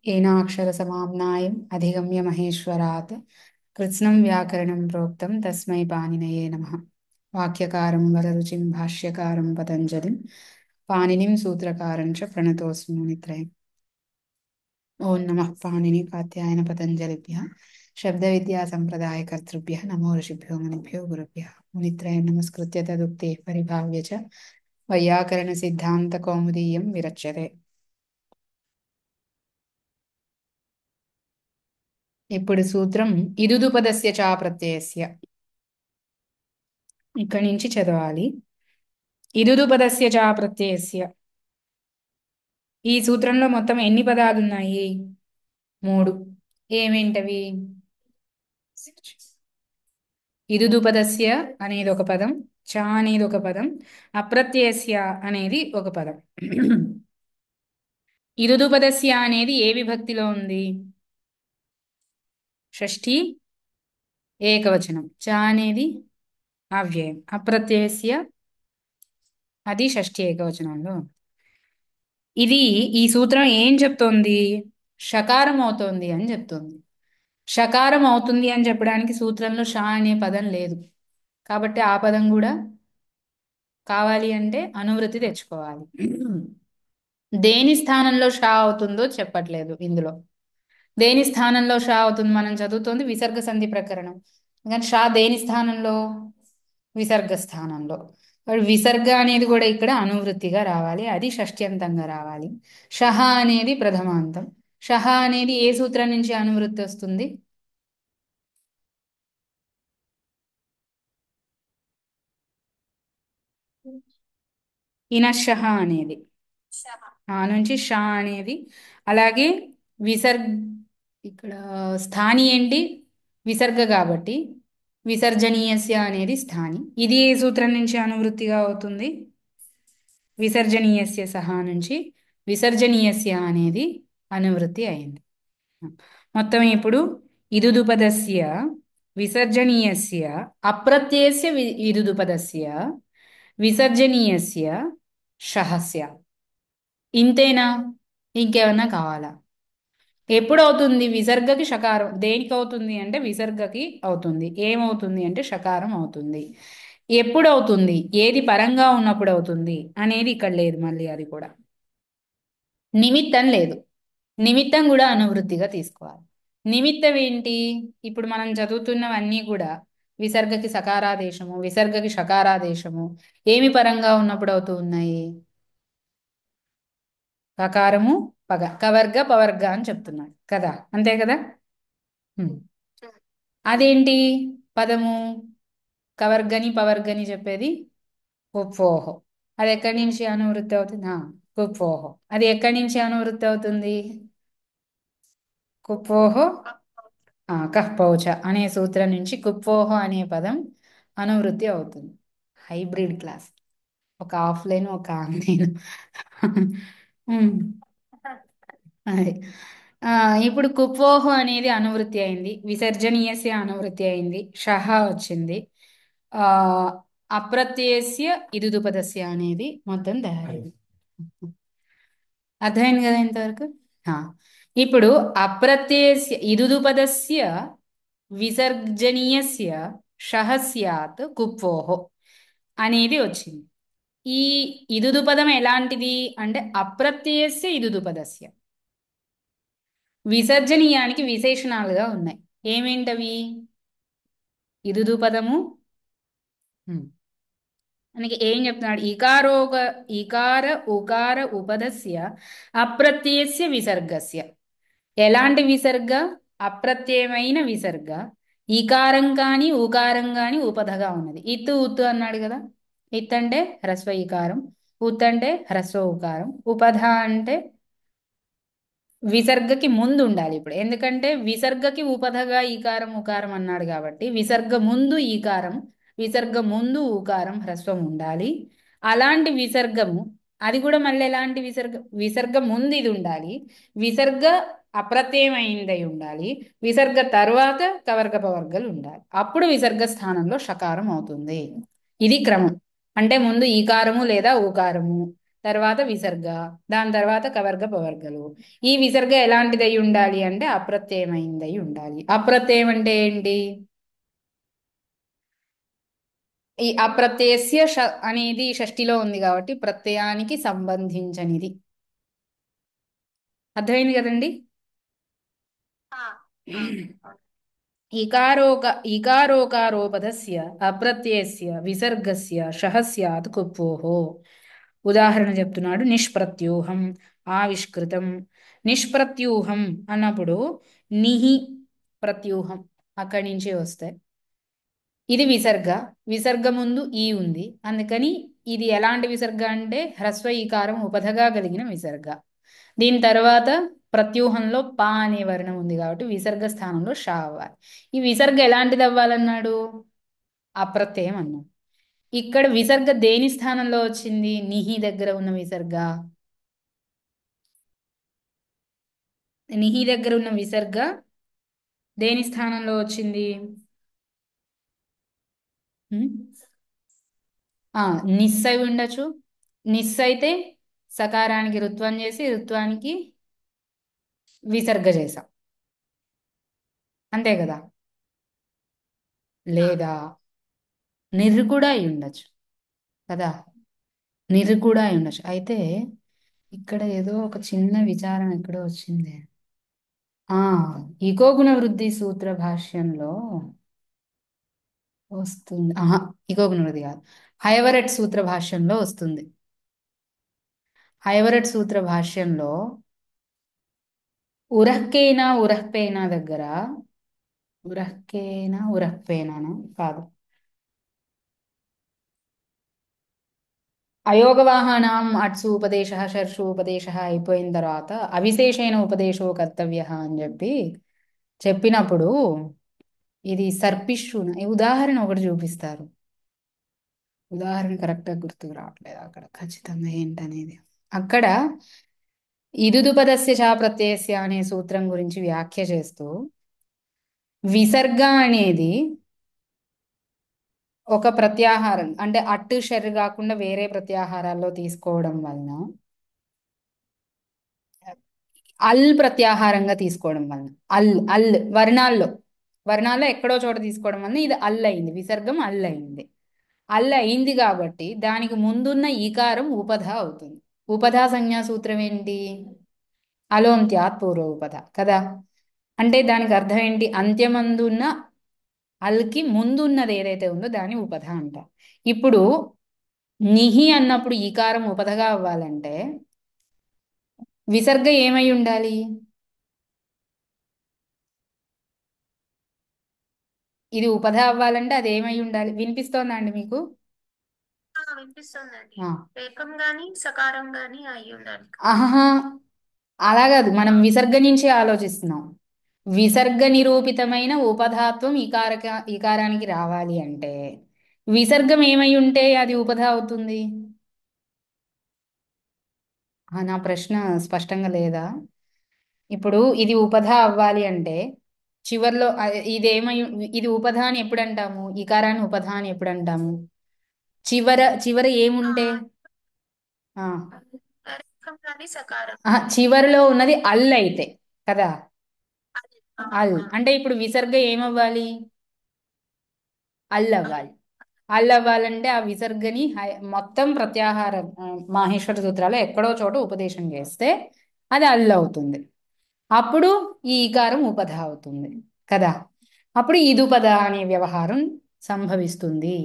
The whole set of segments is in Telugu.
ఏనాక్షరసమామ్నాయం అధిగమ్య మహేశ్వరాత్ కృత్స్నం వ్యాకరణం ప్రోక్తం తస్మై పాణినయే నమః. వాక్యకారం వరరుచిం భాష్యకారం పతంజలిం పాణినిం సూత్రకారం చ ప్రణతోస్మి మునిత్రయం. ఓం నమః పాణిని కాత్యాయన పతంజలిభ్యః శబ్ద విద్యా సంప్రదాయ కర్తృభ్యః నమో ఋషిభ్యో మునిభ్యో గురుభ్యః. మునిత్రయం నమస్కృత్య తదుక్తే పరిభావ్య చ వైయాకరణ సిద్ధాంత కౌముదీయం విరచ్యతే. ఇప్పుడు సూత్రం ఇదుదుపదస్య చా ప్రత్యయస్య. ఇక్కడి నుంచి చదవాలి. ఇదుదుపదస్య చా ప్రత్యయస్య. ఈ సూత్రంలో మొత్తం ఎన్ని పదాలు ఉన్నాయి? 3. ఏమేంటవి? ఇదుదుపదస్య అనేది ఒక పదం, చ అనేది ఒక పదం, అప్రత్యయస్య అనేది ఒక పదం. ఇదుదుపదస్య అనేది ఏ విభక్తిలో ఉంది? షష్ఠి ఏకవచనం. చ అనేది అవ్యయం. అప్రత్యయస్య అది షష్ఠి ఏకవచనంలో. ఇది ఈ సూత్రం ఏం చెప్తోంది? షకారం అవుతోంది అని చెప్తోంది. షకారం అవుతుంది అని చెప్పడానికి సూత్రంలో షా అనే పదం లేదు, కాబట్టి ఆ పదం కూడా కావాలి అంటే అనువృత్తి తెచ్చుకోవాలి. దేని స్థానంలో షా అవుతుందో చెప్పట్లేదు ఇందులో. దేని స్థానంలో షా అవుతుంది? మనం చదువుతోంది విసర్గ సంధి ప్రకరణం, కానీ షా దేని స్థానంలో? విసర్గ స్థానంలో. విసర్గ అనేది కూడా ఇక్కడ అనువృత్తిగా రావాలి, అది షష్ట్యంతంగా రావాలి. షహ అనేది ప్రథమాంతం. షహ అనేది ఏ సూత్రం నుంచి అనువృత్తి వస్తుంది? ఇనషహ అనేది ఆ నుంచి షా అనేది. అలాగే విసర్గ, ఇక్కడ స్థాని ఏంటి? విసర్గ కాబట్టి విసర్జనీయస్య అనేది స్థాని. ఇది ఏ సూత్రం నుంచి అనువృత్తిగా అవుతుంది? విసర్జనీయస్య సహా నుంచి విసర్జనీయస్య అనేది అనువృత్తి అయింది. మొత్తం ఇప్పుడు ఇదుదుపదస్య విసర్జనీయస్య అప్రత్యయస్య ఇదుదుపదస్య విసర్జనీయస్య షహస్య. ఇంతేనా? ఇంకేమన్నా కావాలా? ఎప్పుడు అవుతుంది? విసర్గకి షకారం. దేనికి అవుతుంది అంటే విసర్గకి అవుతుంది. ఏమవుతుంది అంటే షకారం అవుతుంది. ఎప్పుడు అవుతుంది? ఏది పరంగా ఉన్నప్పుడు అవుతుంది అనేది ఇక్కడ లేదు. మళ్ళీ అది కూడా నిమిత్తం లేదు. నిమిత్తం కూడా అనువృత్తిగా తీసుకోవాలి. నిమిత్తం ఏంటి? ఇప్పుడు మనం చదువుతున్నవన్నీ కూడా విసర్గకి సకారాదేశము, విసర్గకి షకారాదేశము ఏమి పరంగా ఉన్నప్పుడు అవుతూ ఉన్నాయి? కకారము పగ, కవర్గ పవర్గ అని చెప్తున్నాడు కదా, అంతే కదా. హ్మ్. అదేంటి పదము? కవర్గని పవర్గని చెప్పేది కుప్పోహో. అది ఎక్కడి నుంచి అనువృత్తి అవుతుంది? కుప్పోహో. అది ఎక్కడి నుంచి అనువృత్తి అవుతుంది? కుప్పోహో కహ్పౌచ అనే సూత్రం నుంచి కుప్పోహో అనే పదం అనువృత్తి అవుతుంది. హైబ్రిడ్ క్లాస్, ఒక ఆఫ్లైన్ ఒక ఆన్లైన్. ఉమ్. అది ఆ, ఇప్పుడు కుప్పోహో అనేది అనువృత్తి అయింది, విసర్జనీయస్య అనువృత్తి అయింది, షహ వచ్చింది. ఆ అప్రత్యయస్య ఇదుదుపదస్య అనేది మొత్తం తయారైంది. అర్థమైంది కదా ఇంతవరకు? ఆ, ఇప్పుడు అప్రత్యయస్య ఇదుదుపదస్య విసర్జనీయస్య షహస్యాత్ కుప్పోహో అనేది వచ్చింది. ఈ ఇదుదుపదం ఎలాంటిది అంటే అప్రత్యయస్య ఇదుదుపదస్య. విసర్జనీయానికి విశేషణాలుగా ఉన్నాయి. ఏమేంటవి? ఇదుదుపదము మనకి ఏం చెప్తున్నాడు? ఇకార ఉకార ఉపదస్య అప్రత్యయస్య విసర్గస్య. ఎలాంటి విసర్గ? అప్రత్యయమైన విసర్గ. ఈకారం కాని ఊకారం కాని ఉపధగా ఉన్నది. ఇత్తు ఉత్తు అన్నాడు కదా. ఇత్ అంటే హ్రస్వ ఈకారం, ఉత్ అంటే హ్రస్వ ఉకారం, ఉపధ అంటే విసర్గకి ముందు ఉండాలి. ఇప్పుడు ఎందుకంటే విసర్గకి ఉపధగా ఈకారం ఉకారం అన్నాడు కాబట్టి విసర్గ ముందు ఈకారం, విసర్గ ముందు ఊకారం హ్రస్వం ఉండాలి. అలాంటి విసర్గము, అది కూడా మళ్ళీ ఎలాంటి విసర్గ? విసర్గ ముందు ఇది ఉండాలి, విసర్గ అప్రత్యయమైందై ఉండాలి, విసర్గ తర్వాత కవర్గ పవర్గలు ఉండాలి. అప్పుడు విసర్గ స్థానంలో షకారం అవుతుంది. ఇది క్రమం. అంటే ముందు ఈకారము లేదా ఊకారము, తర్వాత విసర్గ, దాని తర్వాత కవర్గ పవర్గలు. ఈ విసర్గ ఎలాంటిది అయి ఉండాలి అంటే అప్రత్యయమైంది అయి ఉండాలి. అప్రత్యయం అంటే ఏంటి? ఈ అప్రత్యయస్య అనేది షష్ఠిలో ఉంది కాబట్టి ప్రత్యయానికి సంబంధించనిది. అర్థమైంది కదండి? ఇకారోక ఇకారోకారోపధస్య అప్రత్యయస్య విసర్గస్య షః స్యాత్ కుప్పోః. ఉదాహరణ చెప్తున్నాడు. నిష్ప్రత్యూహం, ఆవిష్కృతం. నిష్ప్రత్యూహం అన్నప్పుడు నిహి ప్రత్యూహం అక్కడి నుంచి వస్తాయి. ఇది విసర్గ. విసర్గ ముందు ఈ ఉంది, అందుకని ఇది ఎలాంటి విసర్గ అంటే హ్రస్వ ఈకారం ఉపధగా కలిగిన విసర్గ. దీని తర్వాత ప్రత్యూహంలో పా అనే వర్ణం ఉంది కాబట్టి విసర్గ స్థానంలో షా అవ్వాలి. ఈ విసర్గ ఎలాంటిది అవ్వాలన్నాడు? అప్రత్యయం అన్నాడు. ఇక్కడ విసర్గ దేని స్థానంలో వచ్చింది? నిహి దగ్గర ఉన్న విసర్గ. నిహి దగ్గర ఉన్న విసర్గ దేని స్థానంలో వచ్చింది? హ్మ్? నిస్ అయి ఉండొచ్చు. నిస్ అయితే సకారానికి రుత్వం చేసి రుత్వానికి విసర్గ చేసాం, అంతే కదా? లేదా నిర్రు కూడా అయి ఉండొచ్చు కదా. నిర్రు కూడా అయి ఉండొచ్చు. అయితే ఇక్కడ ఏదో ఒక చిన్న విచారం ఎక్కడో వచ్చింది. ఆ ఇకో గుణ వృద్ధి సూత్ర భాష్యంలో వస్తుంది. ఇకో గుణ వృద్ధి కాదు, హయవరెట్ సూత్ర భాష్యంలో వస్తుంది. హయవరెట్ సూత్ర భాష్యంలో ఉరహ్కేనా ఉరహ్పేనా దగ్గర, ఉరహ్కేనా ఉరహ్పేనానా కాదు, అయోగవాహానాం అట్సు ఉపదేశ షర్షు ఉపదేశ అయిపోయిన తర్వాత అవిశేషేణ ఉపదేశో కర్తవ్య అని చెప్పినప్పుడు ఇది సర్పిష్యున ఈ ఉదాహరణ ఒకటి చూపిస్తారు. ఉదాహరణ కరెక్ట్గా గుర్తుకు రావట్లేదు అక్కడ ఖచ్చితంగా ఏంటనేది. అక్కడ ఇదుదుపదస్య చా ప్రత్యయస్య అనే సూత్రం గురించి వ్యాఖ్య చేస్తూ విసర్గ అనేది ఒక ప్రత్యాహారం అంటే అట్టు షర్రు కాకుండా వేరే ప్రత్యాహారాల్లో తీసుకోవడం వలన, అల్ ప్రత్యాహారంగా తీసుకోవడం వలన, అల్ అల్ వర్ణాల్లో ఎక్కడో చోట తీసుకోవడం వలన ఇది అల్ అయింది, విసర్గం అల్ అయింది. అల్ అయింది కాబట్టి దానికి ముందున్న ఈకారం ఉపధ అవుతుంది. ఉపధా సంజ్ఞా సూత్రం ఏంటి? అలోంత్యాత్ పూర్వ ఉపధ కదా. అంటే దానికి అర్థం ఏంటి? అంత్యమందున్న అల్కి ముందున్నది ఏదైతే ఉందో దాన్ని ఉపధ అంట. ఇప్పుడు నిహి అన్నప్పుడు ఈకారం ఉపధగా అవ్వాలంటే విసర్గ ఏమై ఉండాలి? ఇది ఉపధ అవ్వాలంటే అది ఏమై ఉండాలి? వినిపిస్తోందా అండి మీకు? వినిపిస్తోందండి. ఏకం గాని సకారం గాని అయి ఉండాలి. ఆహా, అలా కాదు, మనం విసర్గ నుంచి ఆలోచిస్తున్నాం. విసర్గ నిరూపితమైన ఉపధాత్వం ఈకారానికి రావాలి అంటే విసర్గం ఏమై ఉంటే అది ఉపధ అవుతుంది? నా ప్రశ్న స్పష్టంగా లేదా? ఇప్పుడు ఇది ఉపధ అవ్వాలి అంటే చివర్లో ఇదేమై, ఇది ఉపధ అని ఎప్పుడు అంటాము? ఈకారాన్ని ఉపధ అని ఎప్పుడు అంటాము? చివర చివర ఏముంటే ఆ చివరిలో ఉన్నది అల్ అయితే కదా. అల్ అంటే ఇప్పుడు విసర్గ ఏమవ్వాలి? అల్ అవ్వాలి. అల్ అవ్వాలంటే ఆ విసర్గని మొత్తం ప్రత్యాహారం మాహేశ్వర సూత్రాలు ఎక్కడో చోట ఉపదేశం చేస్తే అది అల్ అవుతుంది. అప్పుడు ఈ ఈకారం ఉపధ అవుతుంది కదా. అప్పుడు ఇదుపద అనే వ్యవహారం సంభవిస్తుంది.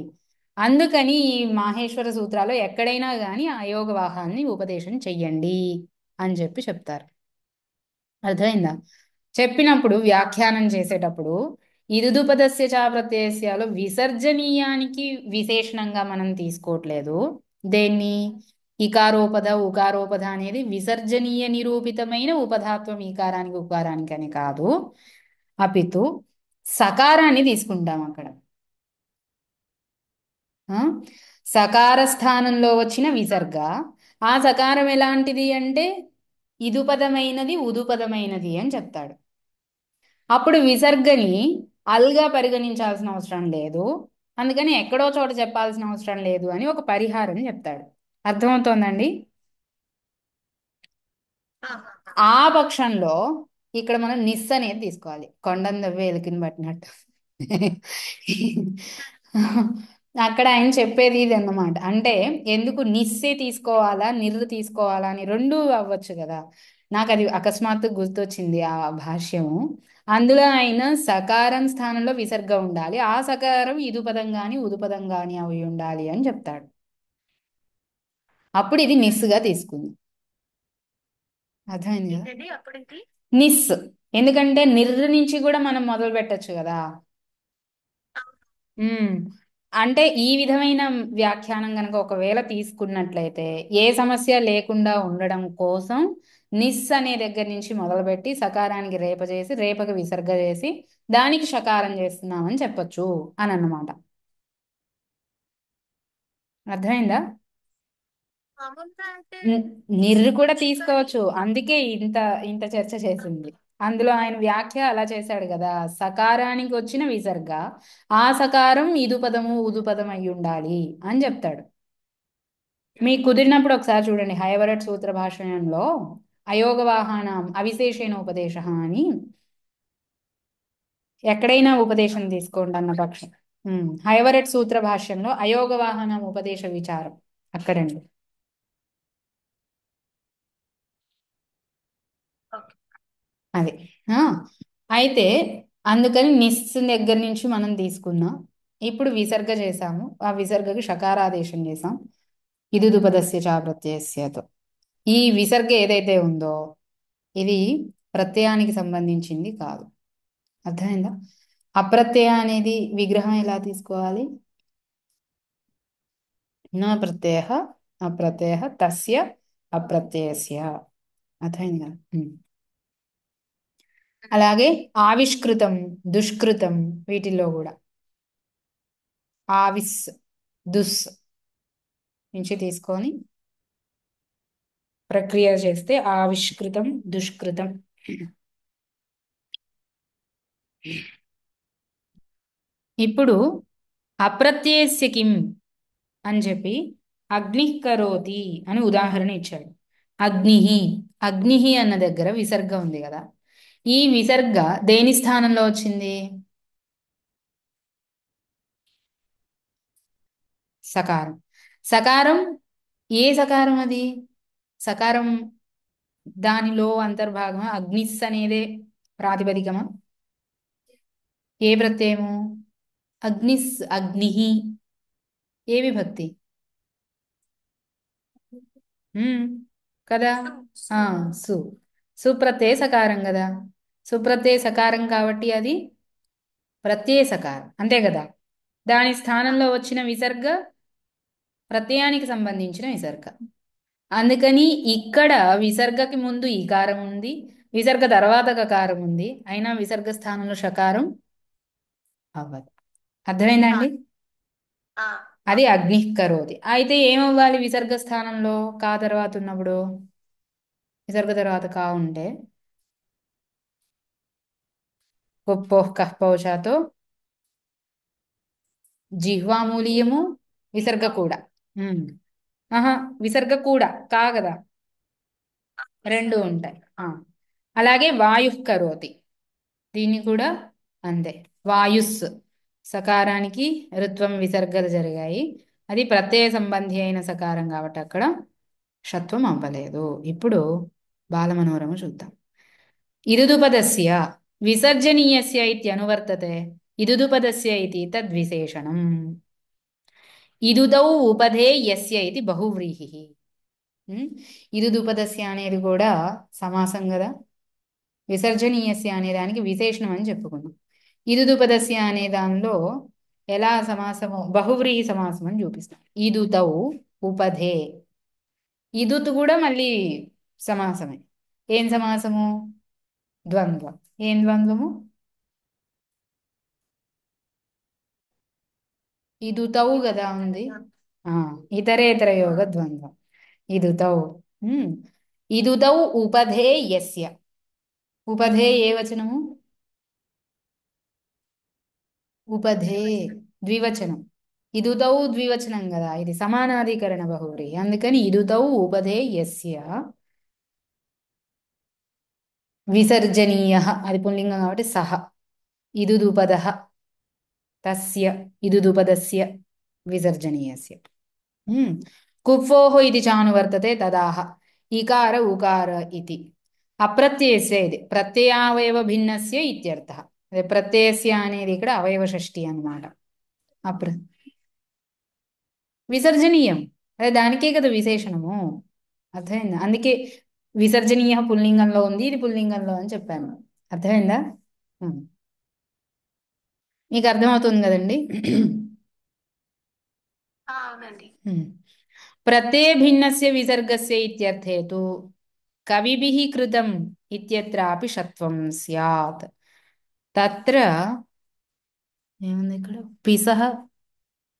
అందుకని ఈ మాహేశ్వర సూత్రాలు ఎక్కడైనా కానీ అయోగవాహాన్ని ఉపదేశం చెయ్యండి అని చెప్తారు. అర్థమైందా? చెప్పినప్పుడు వ్యాఖ్యానం చేసేటప్పుడు ఇదుదుపదస్య చా ప్రత్యయస్యాలో విసర్జనీయానికి విశేషణంగా మనం తీసుకోవట్లేదు. దేన్ని? ఇకారోపద ఉకారోపద అనేది విసర్జనీయ నిరూపితమైన ఉపధాత్వం ఈకారానికి ఉకారానికి అని కాదు, అపితు సకారాన్ని తీసుకుంటాం అక్కడ. సకార స్థానంలో వచ్చిన విసర్గ, ఆ సకారం ఎలాంటిది అంటే ఇదుపదమైనది ఉదుపదమైనది అని చెప్తాడు. అప్పుడు విసర్గని అల్గా పరిగణించాల్సిన అవసరం లేదు, అందుకని ఎక్కడో చోట చెప్పాల్సిన అవసరం లేదు అని ఒక పరిహారం చెప్తాడు. అర్థమవుతోందండి? ఆ పక్షంలో ఇక్కడ మనం నిస్ అనేది తీసుకోవాలి, కొండను దవ్వే ఎలుకని పట్టినట్టు. అక్కడ ఆయన చెప్పేది ఇది అన్నమాట. అంటే ఎందుకు నిస్సే తీసుకోవాలా నిర్రు తీసుకోవాలా అని రెండు అవ్వచ్చు కదా. నాకు అది అకస్మాత్తు గుర్తొచ్చింది ఆ భాష్యము. అందులో ఆయన సకారం స్థానంలో విసర్గ ఉండాలి, ఆ సకారం ఇదుపదం గాని ఉదుపదం గాని అవి ఉండాలి అని చెప్తాడు. అప్పుడు ఇది నిస్సుగా తీసుకుంది. అర్థమైంది కదా. నిస్, ఎందుకంటే నిర్రు నుంచి కూడా మనం మొదలు పెట్టచ్చు కదా. ఉమ్ అంటే ఈ విధమైన వ్యాఖ్యానం గనక ఒకవేళ తీసుకున్నట్లయితే ఏ సమస్య లేకుండా ఉండడం కోసం నిస్ అనే దగ్గర నుంచి మొదలుపెట్టి సకారానికి రేప చేసి రేపకి విసర్గ చేసి దానికి షకారం చేస్తున్నామని చెప్పొచ్చు అని అన్నమాట. అర్థమైందా. ని- నిర్రు కూడా తీసుకోవచ్చు, అందుకే ఇంత ఇంత చర్చ చేసింది. అందులో ఆయన వ్యాఖ్య అలా చేశాడు కదా, సకారానికి వచ్చిన విసర్గ ఆ సకారం ఇదుపదము ఉదుపదం అయి ఉండాలి అని చెప్తాడు. మీకు కుదిరినప్పుడు ఒకసారి చూడండి, హయవరట్ సూత్ర భాషణంలో అయోగవాహానం అవిశేషేణ ఉపదేశ అని ఎక్కడైనా ఉపదేశం తీసుకోండి అన్న పక్షం. హయవరట్ సూత్ర భాష్యంలో అయోగవాహనం ఉపదేశ విచారం అక్కడండి. అది ఆ అయితే అందుకని నిస్ దగ్గర నుంచి మనం తీసుకున్నాం. ఇప్పుడు విసర్గ చేసాము, ఆ విసర్గకి షకారాదేశం చేసాం. ఇది దుపదస్య చా ప్రత్యయస్యతో ఈ విసర్గ ఏదైతే ఉందో ఇది ప్రత్యయానికి సంబంధించింది కాదు. అర్థమైందా. అప్రత్యయ అనేది విగ్రహం ఎలా తీసుకోవాలి. నా ప్రత్యయ అప్రత్యయ తస్య అప్రత్యయస్య. అర్థమైంది కదా. అలాగే ఆవిష్కృతం దుష్కృతం వీటిల్లో కూడా ఆవిస్ దుస్ నుంచి తీసుకొని ప్రక్రియ చేస్తే ఆవిష్కృతం దుష్కృతం. ఇప్పుడు అప్రత్యయస్య కిం అని చెప్పి అగ్ని కరోతి అని ఉదాహరణ ఇచ్చాడు. అగ్ని, అగ్ని అన్న దగ్గర విసర్గ ఉంది కదా. ఈ విసర్గ దేని స్థానంలో వచ్చింది. సకారం. సకారం ఏ సకారం అది. సకారం దానిలో అంతర్భాగం అగ్నిస్ అనేదే ప్రాతిపదికమా. ఏ ప్రత్యయము. అగ్నిస్ అగ్ని ఏ విభక్తి. ఉమ్ కదా. ఆ సు సుప్రత్యయ సకారం కదా. సుప్రత్యయ సకారం కాబట్టి అది ప్రత్యయ సకారం అంతే కదా. దాని స్థానంలో వచ్చిన విసర్గ ప్రత్యయానికి సంబంధించిన విసర్గ. అందుకని ఇక్కడ విసర్గకి ముందు ఈకారం ఉంది, విసర్గ తర్వాత కకారం ఉంది, అయినా విసర్గ స్థానంలో షకారం అవ్వదు. అర్థమైందండి. అది అగ్ని కరోతి. అయితే ఏమవ్వాలి విసర్గ స్థానంలో కా తర్వాత ఉన్నప్పుడు. విసర్గ తర్వాత కా ఉంటే పొప్పో కహ్పౌచాతో జిహ్వామూలీయము విసర్గ కూడా. ఉమ్. ఆహా, విసర్గ కూడా కా కదా. రెండు ఉంటాయి. అలాగే వాయు కరోతి, దీన్ని కూడా అంతే. వాయుస్ సకారానికి ఋత్వం విసర్గలు జరిగాయి, అది ప్రత్యయ సంబంధి అయిన సకారం కాబట్టి అక్కడ షత్వం అవ్వలేదు. ఇప్పుడు బాలమనోరమ చూద్దాం. ఇదుదుపదస్య విసర్జనీయస్య ఇత్యనువర్తతే ఇదుదుపదస్య ఇది తద్విశేషణం. ఇదుదౌ ఉపధే యస్య ఇది బహువ్రీహి. ఇదుదుపదస్య అనేది కూడా సమాసం కదా. విసర్జనీయస్య అనే దానికి విశేషణం అని చెప్పుకున్నాం. ఇదుదుపదస్య అనే దానిలో ఎలా సమాసము బహువ్రీహి సమాసం అని చూపిస్తాం. ఇదుతౌ ఉపధే. ఇదుతు కూడా మళ్ళీ సమాసమే. ఏం సమాసము. ద్వంద్వం. ఏం ద్వంద్వము. ఇదుతౌ కదా ఉంది. ఆ ఇతరేతర యోగ ద్వంద్వం ఇదుతౌ. ఉమ్. ఇదుతౌ ఉపధే యస్య. ఉపధే ఏ వచనము. ఉపధే ద్వివచనం. ఇదుతౌ ద్వివచనం కదా, ఇది సమానాధికరణ బహువ్రీహి, అందుకని ఇదుతౌ ఉపధే యస్య విసర్జనీయ అది పుల్లింగం కాబట్టి సహ. ఇదుదుపద తస్య ఇదుదుపదస్య విసర్జనీయస్య. కుఫోः ఇది చాను వర్తతే తదాహ ఇకార ఉకార ఇతి. అప్రత్యయస్య ఇది ప్రత్యయావయవ భిన్నస్య ఇత్యర్థः. అదే ప్రత్యయస్య అనేది ఇక్కడ అవయవ షష్ఠి అన్నమాట. అప్ర విసర్జనీయం, అదే దానికే కదా విశేషణము. అర్థమైందా? అందుకే విసర్జనీయ పుల్లింగంలో ఉంది, ఇది పుల్లింగంలో అని చెప్పాను. అర్థమైందా? ఉమ్. మీకు అర్థమవుతుంది కదండి? ఉమ్. ప్రత్యయ భిన్నస్య విసర్గస్య ఇత్యర్థే తు కవిభిః కృతం ఇత్యత్రాపి షత్వం స్యాత్. తత్ర ఏముంది ఇక్కడ? పిసహ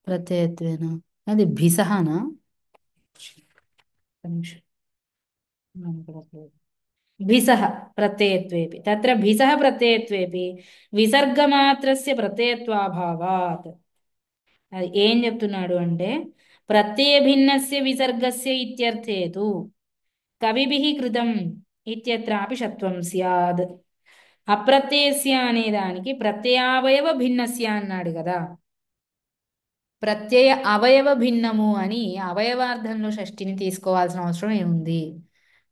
ప్రత్యయత్వేన, అది భిసహనా? ఒక్క నిమిషం. భిసహ ప్రత్యయత్వేపి తత్ర భిసహ ప్రత్యయత్వేపి విసర్గమాత్రస్య ప్రత్యయత్వాభావాత్. అది ఏం చెప్తున్నాడు అంటే ప్రత్యయ భిన్నస్య విసర్గస్య ఇత్యర్థేతు కవిభిః కృతం ఇత్యత్రాపి షత్వం స్యాద్. అప్రత్యయస్య అనే దానికి ప్రత్యయావయవ భిన్నస్య అన్నాడు కదా. ప్రత్యయ అవయవ భిన్నము అని అవయవార్థంలో షష్ఠిని తీసుకోవాల్సిన అవసరం ఏముంది?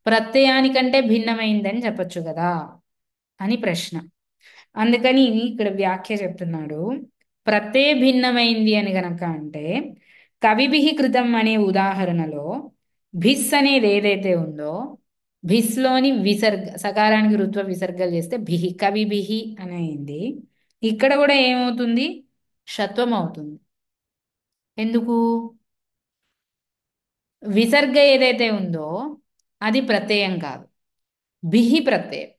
ప్రత్యయానికంటే భిన్నమైందని చెప్పొచ్చు కదా అని ప్రశ్న. అందుకని ఇక్కడ వ్యాఖ్య చెప్తున్నాడు. ప్రత్యయ భిన్నమైంది అని గనక అంటే కవిభిః కృతం అనే ఉదాహరణలో భిస్ అనేది ఏదైతే ఉందో భిస్లోని విసర్గ సకారానికి రుత్వ విసర్గలు చేస్తే భిహి కవిభిహి అని అయింది. ఇక్కడ కూడా ఏమవుతుంది? షత్వం అవుతుంది. ఎందుకు? విసర్గ ఏదైతే ఉందో అది ప్రత్యయం కాదు, బిహి ప్రత్యయం.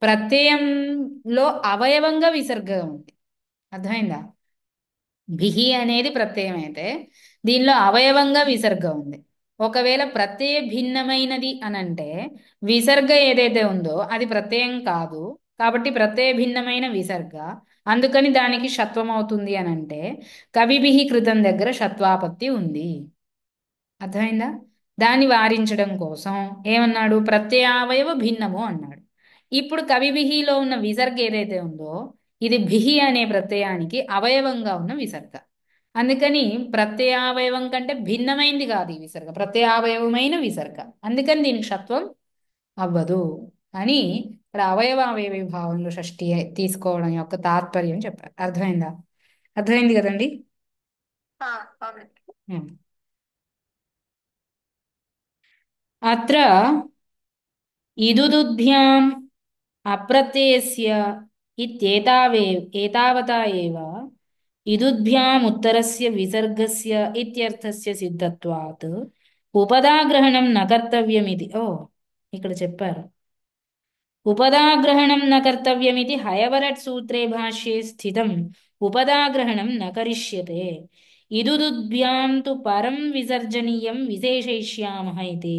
ప్రత్యయంలో అవయవంగా విసర్గ ఉంది. అర్థమైందా? బిహి అనేది ప్రత్యయం అయితే దీనిలో అవయవంగా విసర్గ ఉంది. ఒకవేళ ప్రత్యయ భిన్నమైనది అనంటే విసర్గ ఏదైతే ఉందో అది ప్రత్యయం కాదు, కాబట్టి ప్రత్యయ భిన్నమైన విసర్గ, అందుకని దానికి షత్వం అవుతుంది అనంటే కవిభిః కృతం దగ్గర షత్వాపత్తి ఉంది. అర్థమైందా? దాన్ని వారించడం కోసం ఏమన్నాడు? ప్రత్యయావయవ భిన్నము అన్నాడు. ఇప్పుడు కవిభిహిలో ఉన్న విసర్గ ఏదైతే ఉందో ఇది భిహి అనే ప్రత్యయానికి అవయవంగా ఉన్న విసర్గ. అందుకని ప్రత్యయావయవం కంటే భిన్నమైంది కాదు ఈ విసర్గ, ప్రత్యయావయవమైన విసర్గ. అందుకని దీనికి షత్వం అవ్వదు అని ఇక్కడ అవయవావయవి భావంలో షష్ఠి తీసుకోవడం యొక్క తాత్పర్యం చెప్పారు. అర్థమైందా? అర్థమైంది కదండి? ఉం. అత్ర ఇదుదుభ్యాం అప్రత్యయస్య ఏతావతా ఏవ ఇదుద్భ్యాం ఉత్తరస్య విసర్గస్య ఇత్యర్థస్య సిద్ధత్వాత్ ఉపదాగ్రహణం న కర్తవ్యమితి. ఓ, ఇక్కడ చెప్పారు ఉపదాగ్రహణం న కర్తవ్యమితి. హయవరట్ సూత్రే భాష్యే స్థితం ఉపదాగ్రహణం న కరిష్యతే. ఇదుదుద్భ్యాం తు పరం విసర్జనీయం విశేషయిష్యామః ఇది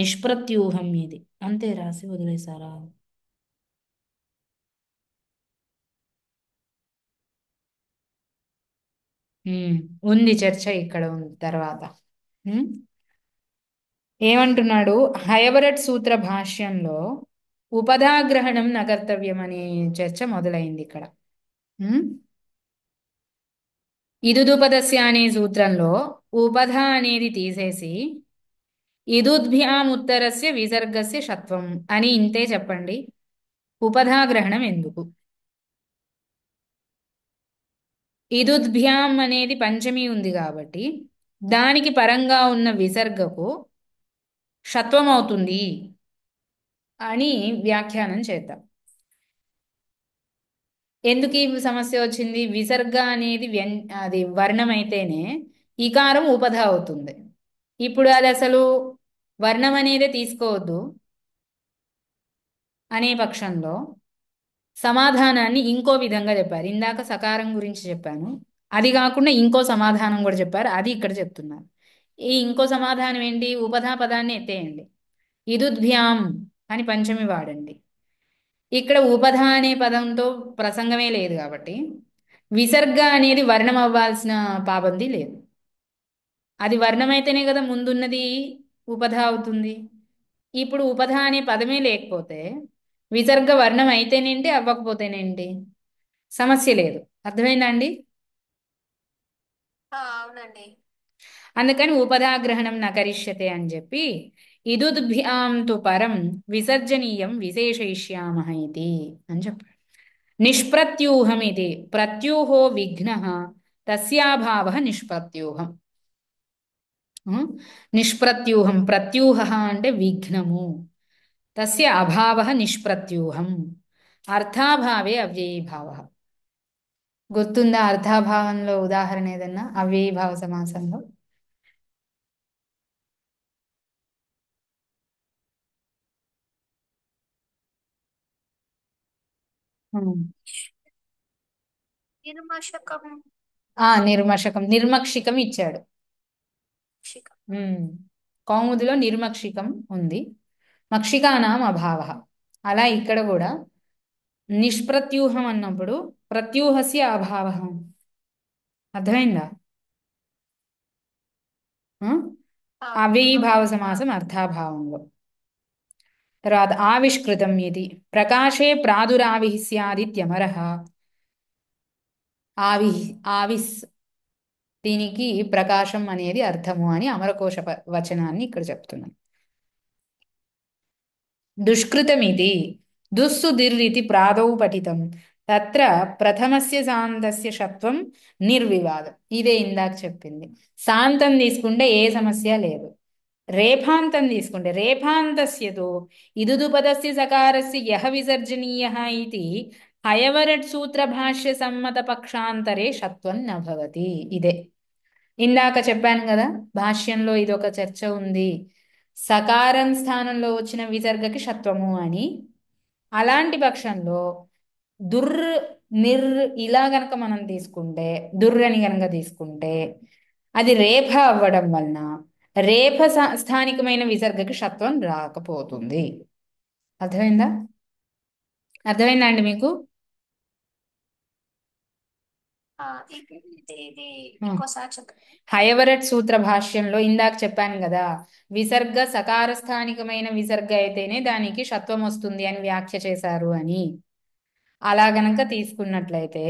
నిష్ప్రత్యూహం ఇది. అంతే రాసి వదిలేశారా? ఉంది చర్చ ఇక్కడ ఉంది తర్వాత. ఉమ్, ఏమంటున్నాడు? హయవరట్ సూత్ర భాష్యంలో ఉపధాగ్రహణం నకర్తవ్యం అనే చర్చ మొదలైంది ఇక్కడ. ఉమ్, ఇదుదుపదస్య అనే సూత్రంలో ఉపధ అనేది తీసేసి ఇదుద్భ్యాం ఉత్తరస్య విసర్గస్య షత్వం అని ఇంతే చెప్పండి. ఉపధాగ్రహణం ఎందుకు? ఇదుద్భ్యాం అనేది పంచమి ఉంది కాబట్టి దానికి పరంగా ఉన్న విసర్గకు షత్వం అవుతుంది అని వ్యాఖ్యానం చేద్దాం. ఎందుకు ఈ సమస్య వచ్చింది? విసర్గ అనేది అది వర్ణం అయితేనే ఈకారం ఉపధ అవుతుంది. ఇప్పుడు అది అసలు వర్ణం అనేదే తీసుకోవద్దు అనే పక్షంలో సమాధానాన్ని ఇంకో విధంగా చెప్పారు. ఇందాక సకారం గురించి చెప్పాను, అది కాకుండా ఇంకో సమాధానం కూడా చెప్పారు, అది ఇక్కడ చెప్తున్నారు. ఈ ఇంకో సమాధానం ఏంటి? ఉపధా పదాన్ని ఎత్తేయండి, ఇదుద్భ్యాం అని పంచమి వాడండి. ఇక్కడ ఉపధ అనే పదంతో ప్రసంగమే లేదు కాబట్టి విసర్గ అనేది వర్ణం అవ్వాల్సిన పాబంది లేదు. అది వర్ణమైతేనే కదా ముందున్నది ఉపధ అవుతుంది. ఇప్పుడు ఉపధ అనే పదమే లేకపోతే విసర్గ వర్ణం అయితేనేంటి అవ్వకపోతేనేంటి సమస్య లేదు. అర్థమైందా అండి? అవునండి. అందుకని ఉపధాగ్రహణం నకరిష్యతే అని చెప్పి ఇదుద్భ్యాం తు పరం విసర్జనీయం విశేషయిష్యామః ఇది అని చెప్పారు. నిష్ప్రత్యూహం ఇది ప్రత్యూహో విఘ్న తస్యాభావ నిష్ప్రత్యూహం. ఉం? నిష్ప్రత్యూహం ప్రత్యూహ అంటే విఘ్నము, తస్య అభావ నిష్ప్రత్యూహం, అర్థాభావే అవ్యయీభావ. గుర్తుందా అర్థాభావంలో ఉదాహరణ ఏదన్నా అవ్యయీభావ సమాసంలో? ఉం. నిర్మశకం. నిర్మషకం నిర్మక్షికం ఇచ్చాడు. శిఖం. ఉమ్. కౌముదిలో నిర్మక్షికం ఉంది, మక్షికానాం అభావ. అలా ఇక్కడ కూడా నిష్ప్రత్యూహం అన్నప్పుడు ప్రత్యూహస్య అభావ. అర్థమైందా? ఆ? అవ్యయీభావ అవునండి. సమాసం అర్థాభావంలో. తర్వాత ఆవిష్కృతం ఇది ప్రకాశే ప్రాదురావిః స్యాదిత్యమరః. ఆవి ఆవిస్ దీనికి ప్రకాశం అనేది అర్థము అని అమరకోశ వచనాన్ని ఇక్కడ చెప్తున్నాం. దుష్కృతమితి దుస్సు దిర్రితి ప్రాదౌ పఠితం తత్ర ప్రథమస్య సాంతస్య షత్వం నిర్వివాదం. ఇదే ఇందాక చెప్పింది. సాంతం తీసుకుంటే ఏ సమస్య లేదు. రేఫాంతం తీసుకుంటే రేఫాంతస్యతో ఇదుదుపదస్య సకారస్య యహ విసర్జనీయః ఇది హయవరట్ సూత్ర భాష్య సమ్మత పక్షాంతరే షత్వం నభవతి. ఇదే ఇందాక చెప్పాను కదా, భాష్యంలో ఇదొక చర్చ ఉంది, సకారం స్థానంలో వచ్చిన విసర్గకి షత్వము అని. అలాంటి పక్షంలో దుర్ నిర్ ఇలా గనక మనం తీసుకుంటే, దుర్ అని గనక తీసుకుంటే అది రేఫ అవ్వడం వలన రేఫ స్థానికమైన విసర్గకి షత్వం రాకపోతుంది. అర్థమైందా? అర్థమైందా అండి మీకు? ఆ, ఇది ఇది ఇది ఆ. ఇంకోసారి చెప్పండి. హయవరట్ సూత్ర భాష్యంలో ఇందాక చెప్పాను కదా, విసర్గ సకార స్థానికమైన విసర్గ అయితేనే దానికి షత్వం వస్తుంది అని వ్యాఖ్య చేశారు అని. అలా గనక తీసుకున్నట్లయితే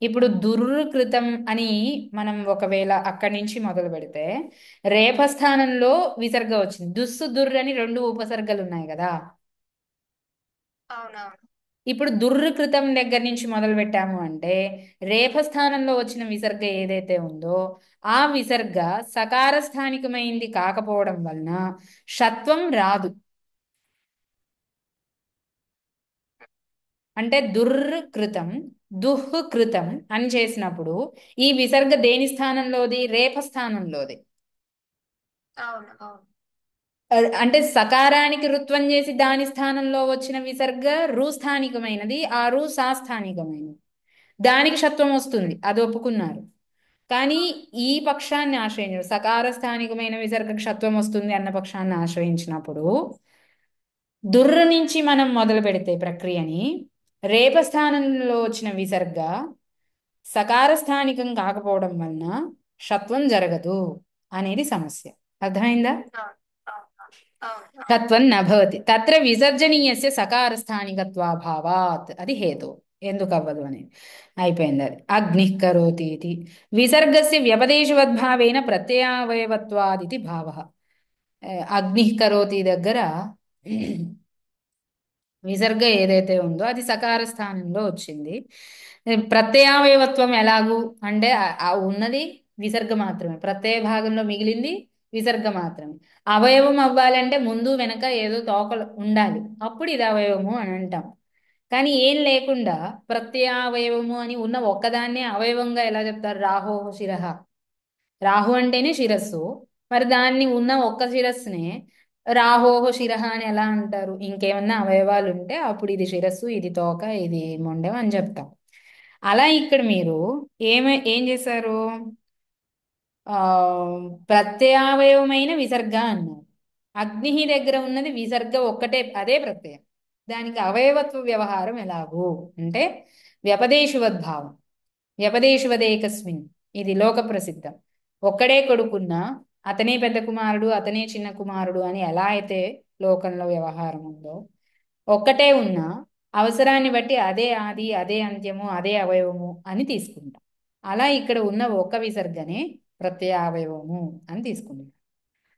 ఇప్పుడు దుర్కృతం అని మనం ఒకవేళ అక్కడి నుంచి మొదలు పెడితే రేఫ స్థానంలో విసర్గ వచ్చింది. దుస్సు దుర్రు అని రెండు ఉపసర్గలు ఉన్నాయి కదా. అవునవును. ఇప్పుడు దుర్కృతం దగ్గర నుంచి మొదలు పెట్టాము అంటే రేఫ స్థానంలో వచ్చిన విసర్గ ఏదైతే ఉందో ఆ విసర్గ సకార స్థానికమైంది కాకపోవడం వలన షత్వం రాదు. అంటే దుర్కృతం దుఃకృతం అని చేసినప్పుడు ఈ విసర్గ దేని స్థానంలోది? రేఫ స్థానంలోది. అవును. అవును. అంటే సకారానికి రుత్వం చేసి దాని స్థానంలో వచ్చిన విసర్గ రు స్థానికమైనది, ఆ రు సాస్థానికమైనది, దానికి షత్వం వస్తుంది, అది ఒప్పుకున్నారు. కానీ ఈ పక్షాన్ని ఆశ్రయించారు, సకార స్థానికమైన విసర్గకు షత్వం వస్తుంది అన్న పక్షాన్ని ఆశ్రయించినప్పుడు దుర్ర నుంచి మనం మొదలు పెడితే ప్రక్రియని రేప స్థానంలో వచ్చిన విసర్గ సకార స్థానికం కాకపోవడం వలన షత్వం జరగదు అనేది సమస్య. అర్థమైందా? అవును. అవును. అవును. అవును. షత్వం నభవతి తత్ర విసర్జనీయస్య సకార స్థానికత్వాభావాత్. అది హేతు ఎందుకు అవ్వదు అనేది. అయిపోయింది అది. అగ్నిః కరోతి ఇది విసర్గస్య వ్యపదేశవద్భావేన ప్రత్యయావయవత్వాదితి భావః. అగ్నిః కరోతి దగ్గర విసర్గ ఏదైతే ఉందో అది సకార స్థానంలో వచ్చింది. ప్రత్యయావయవత్వం ఎలాగూ అంటే ఆ ఉన్నది విసర్గ మాత్రమే, ప్రత్యయ భాగంలో మిగిలింది విసర్గ మాత్రమే. అవయవం అవ్వాలంటే ముందు వెనక ఏదో తోకలు ఉండాలి, అప్పుడు ఇది అవయవము అని అంటాం. కానీ ఏం లేకుండా ప్రత్యయావయవము అని ఉన్న ఒక్కదాన్నే అవయవంగా ఎలా చెప్తారు? రాహో శిరః. రాహు అంటేనే శిరస్సు, మరి దాన్ని ఉన్న ఒక్క శిరస్సునే రాహోహ శిరః అని ఎలా అంటారు? ఇంకేమన్నా అవయవాలు ఉంటే అప్పుడు ఇది శిరస్సు, ఇది తోక, ఇది మొండెం అని చెప్తాం. అలా ఇక్కడ మీరు ఏం చేశారు? ఆ ప్రత్యయావయవమైన విసర్గ అన్నారు. అగ్ని దగ్గర ఉన్నది విసర్గ ఒక్కటే, అదే ప్రత్యయం. దానికి అవయవత్వ వ్యవహారం ఎలాగూ అంటే వ్యపదేశవద్భావం. వ్యపదేశవదేకస్మిన్ ఇది లోక ప్రసిద్ధం. ఒక్కడే కొడుకున్నా అతనే పెద్ద కుమారుడు, అతనే చిన్న కుమారుడు అని ఎలా అయితే లోకంలో వ్యవహారం ఉందో ఒక్కటే ఉన్నా అవసరాన్ని బట్టి అదే ఆది అదే అంత్యము అదే అవయవము అని తీసుకుంటాం. అలా ఇక్కడ ఉన్న ఒక్క విసర్గనే ప్రత్యయావయవము అని తీసుకుంటాం.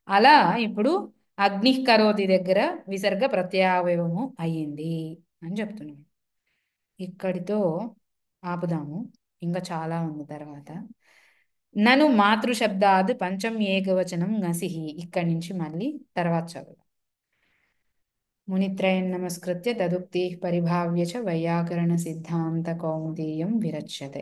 అలా ఇప్పుడు అగ్ని కరోతి దగ్గర విసర్గ ప్రత్యయావయవము అయ్యింది అని చెప్తున్నాను. ఇక్కడితో ఆపుదాము, ఇంకా చాలా ఉంది తర్వాత. నను మాతృశబ్దాద్ పంచం ఏకవచనం ngసిహి ఇక్కడి నుంచి మళ్ళీ తర్వాత చదువు. మునిత్రయం నమస్కృత్య తదుక్తి పరిభావ్య చ వైయాకరణ సిద్ధాంత కౌముదీయం విరచ్యతే.